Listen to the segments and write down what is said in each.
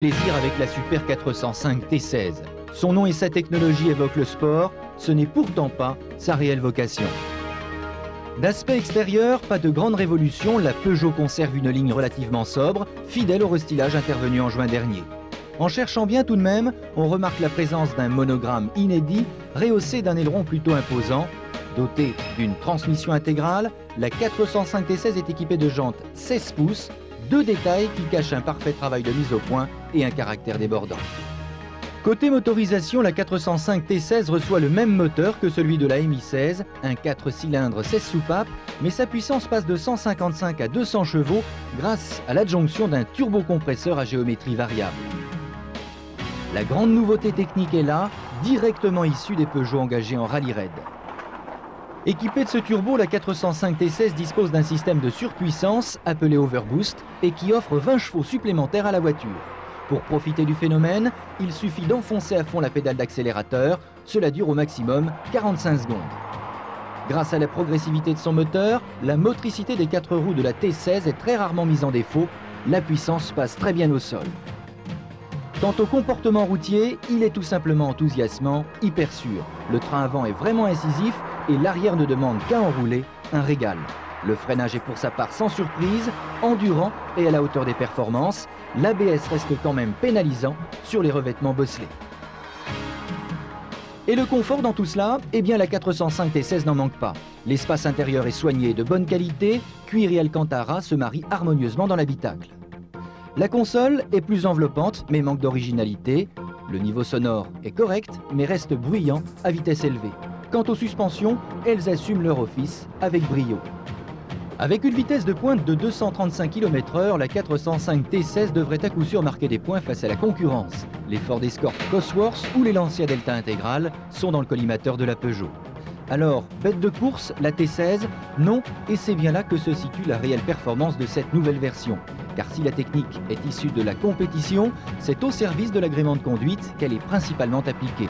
Plaisir avec la Super 405 T16. Son nom et sa technologie évoquent le sport, ce n'est pourtant pas sa réelle vocation. D'aspect extérieur, pas de grande révolution, la Peugeot conserve une ligne relativement sobre, fidèle au restylage intervenu en juin dernier. En cherchant bien tout de même, on remarque la présence d'un monogramme inédit, rehaussé d'un aileron plutôt imposant. Dotée d'une transmission intégrale, la 405 T16 est équipée de jantes 16 pouces, deux détails qui cachent un parfait travail de mise au point et un caractère débordant. Côté motorisation, la 405 T16 reçoit le même moteur que celui de la MI16, un 4 cylindres 16 soupapes, mais sa puissance passe de 155 à 200 chevaux grâce à l'adjonction d'un turbocompresseur à géométrie variable. La grande nouveauté technique est là, directement issue des Peugeot engagés en rallye raid. Équipée de ce turbo, la 405 T16 dispose d'un système de surpuissance appelé Overboost et qui offre 20 chevaux supplémentaires à la voiture. Pour profiter du phénomène, il suffit d'enfoncer à fond la pédale d'accélérateur, cela dure au maximum 45 secondes. Grâce à la progressivité de son moteur, la motricité des 4 roues de la T16 est très rarement mise en défaut, la puissance passe très bien au sol. Quant au comportement routier, il est tout simplement enthousiasmant, hyper sûr. Le train avant est vraiment incisif et l'arrière ne demande qu'à enrouler, un régal. Le freinage est pour sa part sans surprise, endurant et à la hauteur des performances. L'ABS reste quand même pénalisant sur les revêtements bosselés. Et le confort dans tout cela, eh bien la 405 T16 n'en manque pas. L'espace intérieur est soigné et de bonne qualité, cuir et alcantara se marient harmonieusement dans l'habitacle. La console est plus enveloppante mais manque d'originalité. Le niveau sonore est correct mais reste bruyant à vitesse élevée. Quant aux suspensions, elles assument leur office avec brio. Avec une vitesse de pointe de 235 km/h, la 405 T16 devrait à coup sûr marquer des points face à la concurrence. Les Ford Escort Cosworth ou les Lancia Delta Integral sont dans le collimateur de la Peugeot. Alors, bête de course, la T16? Non, et c'est bien là que se situe la réelle performance de cette nouvelle version. Car si la technique est issue de la compétition, c'est au service de l'agrément de conduite qu'elle est principalement appliquée.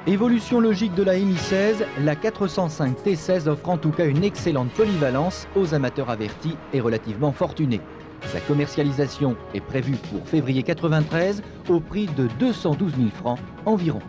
Évolution logique de la MI16, la 405 T16 offre en tout cas une excellente polyvalence aux amateurs avertis et relativement fortunés. Sa commercialisation est prévue pour février 93 au prix de 212 000 francs environ.